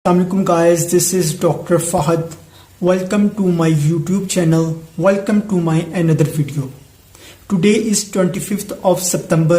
Assalamualaikum guys, this is Dr. Fahad. Welcome to my YouTube channel. Welcome to my another video. Today is 25th of September.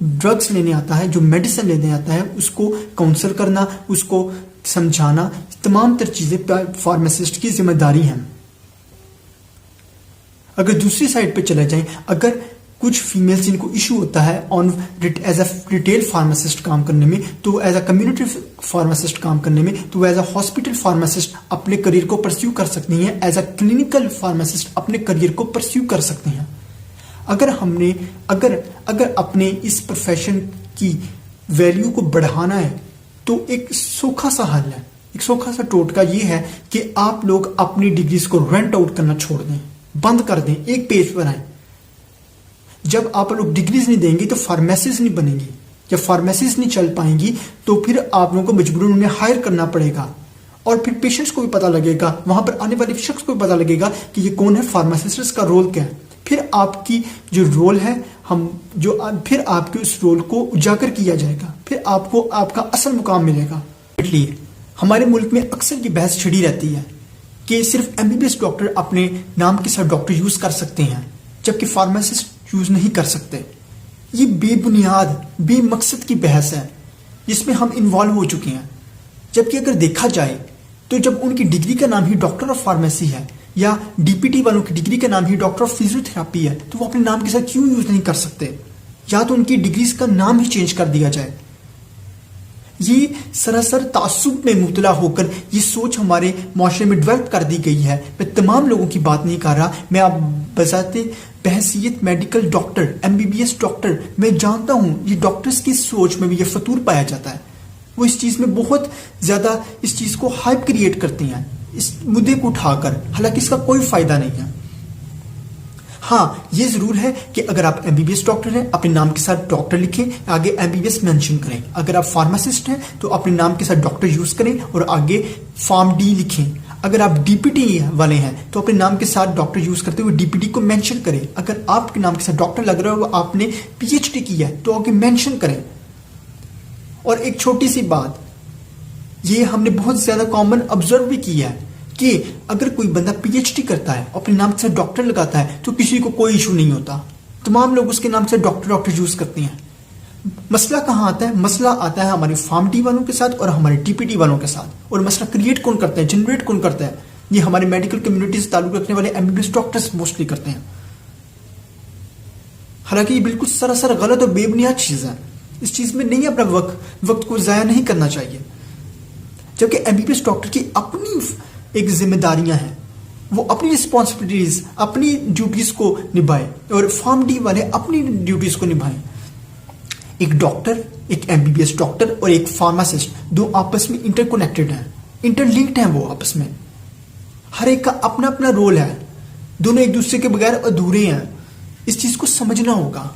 Drugs لینے آتا ہے, جو medicine لینے آتا ہے, اس کو کاؤنسل کرنا, اس کو سمجھانا, تمام تر چیزیں فارماسسٹ کی ذمہ داری ہیں. اگر دوسری سائڈ پہ چلے جائیں, اگر کچھ فیمیلز جن کو ایشو ہوتا ہے ایز اے ریٹیل فارماسسٹ کام کرنے میں, تو ایز اے کمیونٹی فارماسسٹ کام کرنے میں, تو ایز اے ہاسپٹل فارماسسٹ اپنے کریئر کو پرسیو کر سکتی ہیں, ایز اے کلینکل فارماسسٹ اپنے کریئر کو پرسیو کر سکتے ہیں. اگر اپنے اس پروفیشن کی ویلیو کو بڑھانا ہے تو ایک سوکھا سا حل ہے, ایک سوکھا سا ٹوٹکا یہ ہے کہ آپ لوگ اپنی ڈگریز کو رینٹ آؤٹ کرنا چھوڑ دیں, بند کر دیں, ایک پیج پر آئیں. جب آپ لوگ ڈگریز نہیں دیں گے تو فارمیسیز نہیں بنیں گی. جب فارمیسیز نہیں چل پائیں گی تو پھر آپ لوگوں کو مجبوراً انہیں ہائر کرنا پڑے گا, اور پھر پیشنٹس کو بھی پتا لگے گا, وہاں پر آنے والے شخص کو بھی پتا لگے گا کہ یہ کون ہے, فارماسسٹ کا رول کیا ہے. پھر آپ کی جو رول ہے پھر آپ کے اس رول کو اجاگر کیا جائے گا, پھر آپ کو آپ کا اصل مقام ملے گا. اس لیے ہمارے ملک میں اکثر یہ بحث چھڑی رہتی ہے کہ صرف MBBS ڈاکٹر اپنے نام کے ساتھ ڈاکٹر یوز کر سکتے ہیں, جبکہ فارماسسٹ یوز نہیں کر سکتے. یہ بے بنیاد بے مقصد کی بحث ہے جس میں ہم انوالو ہو چکے ہیں. جبکہ اگر دیکھا جائے تو جب ان کی ڈگری کا نام ہی ڈاکٹر آف فارمیسی ہے, یا DPT والوں کی ڈگری کا نام ہی ڈاکٹر آف فزیوتھراپی ہے, تو وہ اپنے نام کے ساتھ کیوں یوز نہیں کر سکتے؟ یا تو ان کی ڈگریز کا نام ہی چینج کر دیا جائے. یہ سراسر تعصب میں مبتلا ہو کر یہ سوچ ہمارے معاشرے میں ڈیولپ کر دی گئی ہے. میں تمام لوگوں کی بات نہیں کر رہا, میں آپ بذات بحثیت میڈیکل ڈاکٹر MBBS ڈاکٹر میں جانتا ہوں یہ ڈاکٹرز کی سوچ میں بھی یہ فطور پایا جاتا ہے. وہ اس چیز میں بہت زیادہ اس چیز کو ہائپ کریٹ کرتے ہیں اس مدعے کو اٹھا کر, حالانکہ اس کا کوئی فائدہ نہیں ہے. ہاں یہ ضرور ہے کہ اگر آپ MBBS ڈاکٹر ہیں اپنے نام کے ساتھ ڈاکٹر لکھیں, آگے MBBS مینشن کریں. اگر آپ فارماسسٹ ہیں تو اپنے نام کے ساتھ ڈاکٹر یوز کریں اور آگے فارم D لکھیں. اگر آپ DPT والے ہیں تو اپنے نام کے ساتھ ڈاکٹر یوز کرتے ہوئے DPT کو مینشن کریں. اگر آپ کے نام کے ساتھ ڈاکٹر لگ رہا ہے وہ آپ نے PhD کی ہے تو آگے مینشن کریں. اور ایک چھوٹی سی بات, یہ ہم نے بہت زیادہ کامن آبزرو بھی کیا ہے کہ اگر کوئی بندہ PhD کرتا ہے اپنے نام سے ڈاکٹر لگاتا ہے تو کسی کو کوئی ایشو نہیں ہوتا, تمام لوگ اس کے نام سے ڈاکٹر یوز کرتے ہیں. مسئلہ کہاں آتا ہے؟ مسئلہ آتا ہے ہمارے فارم D والوں کے ساتھ اور ہمارے DPT والوں کے ساتھ. اور مسئلہ کریٹ کون کرتا ہے, جنریٹ کون کرتا ہے؟ یہ ہمارے میڈیکل کمیونٹی سے تعلق رکھنے والے MBBS ڈاکٹرز موسٹلی کرتے ہیں. حالانکہ یہ بالکل سراسر غلط اور بے بنیاد چیز ہے. اس چیز میں نہیں اپنا وقت کو ضائع نہیں کرنا چاہیے. جبکہ MBBS ڈاکٹر کی اپنی ایک ذمہ داریاں ہیں, وہ اپنی رسپانسبلٹیز اپنی ڈیوٹیز کو نبھائے, اور فارم D والے اپنی ڈیوٹیز کو نبھائیں. ایک ڈاکٹر, ایک MBBS ڈاکٹر اور ایک فارماسسٹ دو آپس میں انٹر کنیکٹڈ ہیں, انٹر لنکڈ ہیں. وہ آپس میں ہر ایک کا اپنا اپنا رول ہے, دونوں ایک دوسرے کے بغیر ادھورے ہیں. اس چیز کو سمجھنا ہوگا.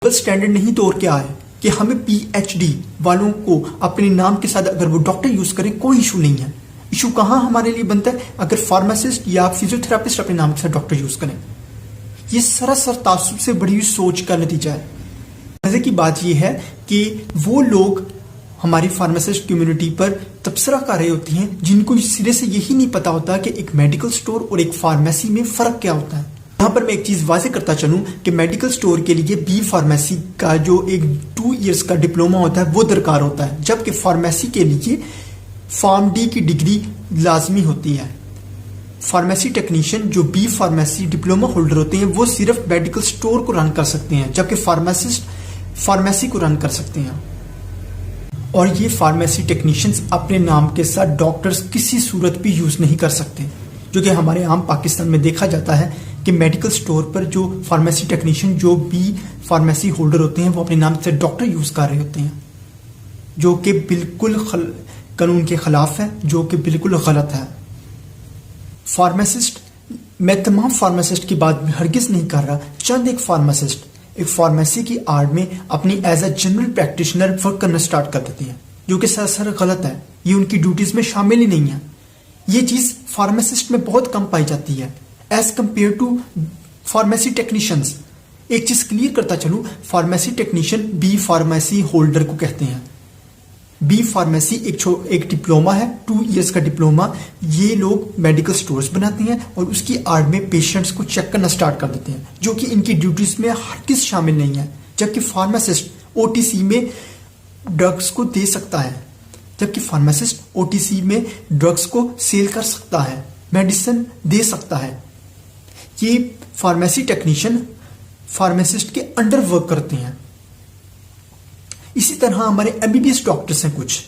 اسٹینڈرڈ نہیں تو اور کیا ہے کہ ہمیں PhD والوں کو اپنے نام کے ساتھ اگر وہ ڈاکٹر یوز کریں کوئی ایشو نہیں ہے. ایشو کہاں ہمارے لیے بنتا ہے اگر فارماسسٹ یا فزیوتھراپسٹ اپنے نام کے ساتھ ڈاکٹر یوز کریں. یہ سراسر تعصب سے بڑی ہوئی سوچ کا نتیجہ ہے. مزے کی بات یہ ہے کہ وہ لوگ ہماری فارماسسٹ کمیونٹی پر تبصرہ کر رہے ہوتے ہیں جن کو سرے سے یہی نہیں پتا ہوتا کہ ایک میڈیکل سٹور اور ایک فارمیسی میں فرق کیا ہوتا ہے. یہاں پر میں ایک چیز واضح کرتا چلوں کہ میڈیکل سٹور کے لیے B فارمیسی کا جو ایک 2 ایئرس کا ڈپلوما ہوتا ہے وہ درکار ہوتا ہے, جبکہ فارمیسی کے لیے فارم D کی ڈگری لازمی ہوتی ہے. فارمیسی ٹیکنیشین جو B فارمیسی ڈپلوما ہولڈر ہوتے ہیں وہ صرف میڈیکل سٹور کو رن کر سکتے ہیں, جبکہ فارماسسٹ فارمیسی کو رن کر سکتے ہیں. اور یہ فارمیسی ٹیکنیشینز اپنے نام کے ساتھ ڈاکٹرز کسی صورت بھی یوز نہیں کر سکتے, جو کہ ہمارے عام پاکستان میں دیکھا جاتا ہے کہ میڈیکل سٹور پر جو فارمیسی ٹیکنیشین جو B فارمیسی ہولڈر ہوتے ہیں وہ اپنے نام سے ڈاکٹر یوز کر رہے ہوتے ہیں, جو کہ بالکل قانون کے خلاف ہے, جو کہ بالکل غلط ہے. فارماسسٹ, میں تمام فارماسسٹ کی بات ہرگز نہیں کر رہا, چند ایک فارماسسٹ ایک فارمیسی کی آڑ میں اپنی as a general practitioner work کرنا سٹارٹ کر دیتے ہیں, جو کہ سراسر غلط ہے. یہ ان کی ڈیوٹیز میں شامل ہی نہیں ہے. یہ چیز فارماسسٹ میں بہت کم پائی جاتی ہے as compare to pharmacy technicians. ایک چیز کلیئر کرتا چلوں, pharmacy technician B pharmacy holder کو کہتے ہیں. B فارمیسی ایک ڈپلوما ہے, 2 ایئرس کا ڈپلوما. یہ لوگ میڈیکل سٹورز بناتے ہیں اور اس کی آڑ میں پیشنٹس کو چیک کرنا سٹارٹ کر دیتے ہیں, جو کہ ان کی ڈیوٹیز میں ہرگز شامل نہیں ہے. جبکہ فارماسسٹ OTC میں ڈرگس کو دے سکتا ہے، جبکہ فارماسسٹ OTC میں ڈرگس کو سیل کر سکتا ہے، میڈیسن دے سکتا ہے۔ یہ فارمیسی ٹیکنیشین فارماسسٹ کے انڈر ورک کرتے ہیں۔ اسی طرح ہمارے MBBS ڈاکٹرس ہیں کچھ،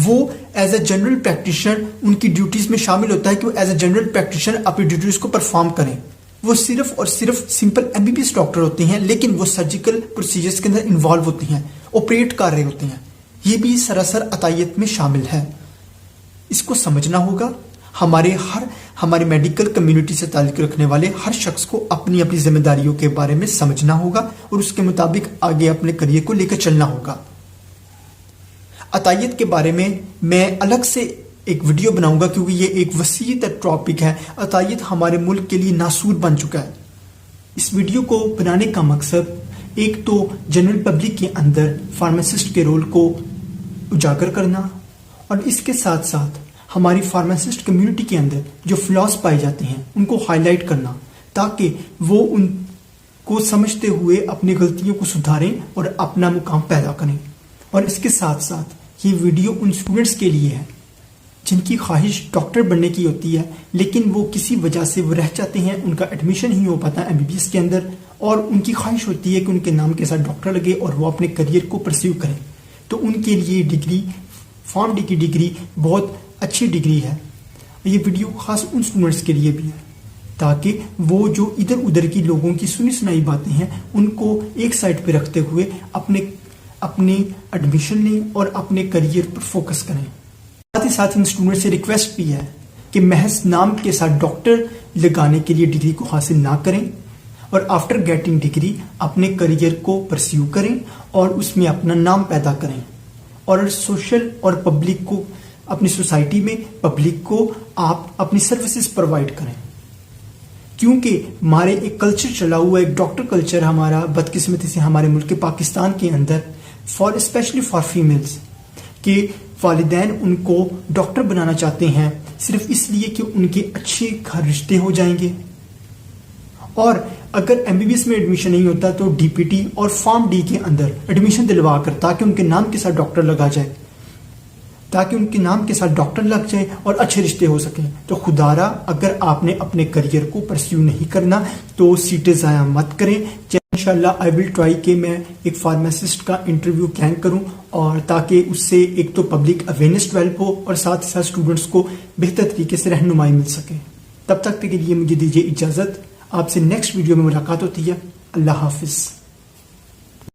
وہ ایز اے جنرل پریکٹیشنر ان کی ڈیوٹیز میں شامل ہوتا ہے کہ وہ ایز اے جنرل پریکٹیشنر اپنی ڈیوٹیز کو پرفارم کریں۔ وہ صرف اور صرف سمپل MBBS ڈاکٹر ہوتے ہیں، لیکن وہ سرجیکل پروسیجرز کے اندر انوالو ہوتے ہیں، آپریٹ کر رہے ہوتے ہیں۔ یہ بھی سراسر عطائیت میں شامل ہے۔ اس کو سمجھنا ہوگا۔ ہمارے میڈیکل کمیونٹی سے تعلق رکھنے والے ہر شخص کو اپنی اپنی ذمہ داریوں کے بارے میں سمجھنا ہوگا اور اس کے مطابق آگے اپنے کریئر کو لے کر چلنا ہوگا۔ عطائیت کے بارے میں الگ سے ایک ویڈیو بناؤں گا کیونکہ یہ ایک وسیع تر ٹاپک ہے۔ عطائیت ہمارے ملک کے لیے ناسور بن چکا ہے۔ اس ویڈیو کو بنانے کا مقصد ایک تو جنرل پبلک کے اندر فارماسسٹ کے رول کو اجاگر کرنا، اور اس کے ساتھ ساتھ ہماری فارماسسٹ کمیونٹی کے اندر جو فلاز پائے جاتے ہیں ان کو ہائی لائٹ کرنا، تاکہ وہ ان کو سمجھتے ہوئے اپنی غلطیوں کو سدھاریں اور اپنا مقام پیدا کریں۔ اور اس کے ساتھ ساتھ یہ ویڈیو ان اسٹوڈنٹس کے لیے ہے جن کی خواہش ڈاکٹر بننے کی ہوتی ہے، لیکن وہ کسی وجہ سے وہ رہ جاتے ہیں، ان کا ایڈمیشن ہی ہو پاتا ہے MBBS کے اندر، اور ان کی خواہش ہوتی ہے کہ ان کے نام کے ساتھ ڈاکٹر لگے اور وہ اپنے کریئر کو پرسیو کریں۔ تو ان کے لیے ڈگری فارم ڈی کی ڈگری بہت اچھی ڈگری ہے۔ یہ ویڈیو خاص ان اسٹوڈنٹس کے لیے بھی ہے تاکہ وہ جو ادھر ادھر کی لوگوں کی سنی سنائی باتیں ہیں ان کو ایک سائڈ پہ رکھتے ہوئے اپنے ایڈمیشن لیں اور اپنے کریئر پر فوکس کریں۔ ساتھ ہی ساتھ ان اسٹوڈنٹ سے ریکویسٹ بھی ہے کہ محض نام کے ساتھ ڈاکٹر لگانے کے لیے ڈگری کو حاصل نہ کریں، اور آفٹر گیٹنگ ڈگری اپنے کریئر کو پرسیو کریں اور اس میں اپنا نام پیدا کریں، اور سوشل اور پبلک کو، اپنی سوسائٹی میں پبلک کو آپ اپنی سروسز پرووائڈ کریں۔ کیونکہ ہمارے ایک کلچر چلا ہوا ہے، ایک ڈاکٹر کلچر ہمارا بدقسمتی سے ہمارے ملک پاکستان کے اندر اسپیشلی فار فیمیلز، کہ والدین ان کو ڈاکٹر بنانا چاہتے ہیں صرف اس لیے کہ ان کے اچھے گھر رشتے ہو جائیں گے، اور اگر MBBS میں ایڈمیشن نہیں ہوتا تو DPT اور فارم ڈی کے اندر ایڈمیشن دلوا کر تاکہ ان کے نام کے ساتھ ڈاکٹر لگا جائے، تاکہ ان کے نام کے ساتھ ڈاکٹر لگ جائے اور اچھے رشتے ہو سکیں۔ تو خدارا اگر آپ نے اپنے کریئر کو پرسیو نہیں کرنا تو سیٹیں ضائع مت کریں۔ انشاءاللہ I will try کہ میں ایک فارماسسٹ کا انٹرویو کینک کروں، اور تاکہ اس سے ایک تو پبلک اویئرنیس ڈیولپ ہو اور ساتھ ہی ساتھ اسٹوڈنٹس کو بہتر طریقے سے رہنمائی مل سکے۔ تب تک کے لیے مجھے دیجیے اجازت، آپ سے نیکسٹ ویڈیو میں ملاقات ہوتی ہے۔ اللہ حافظ۔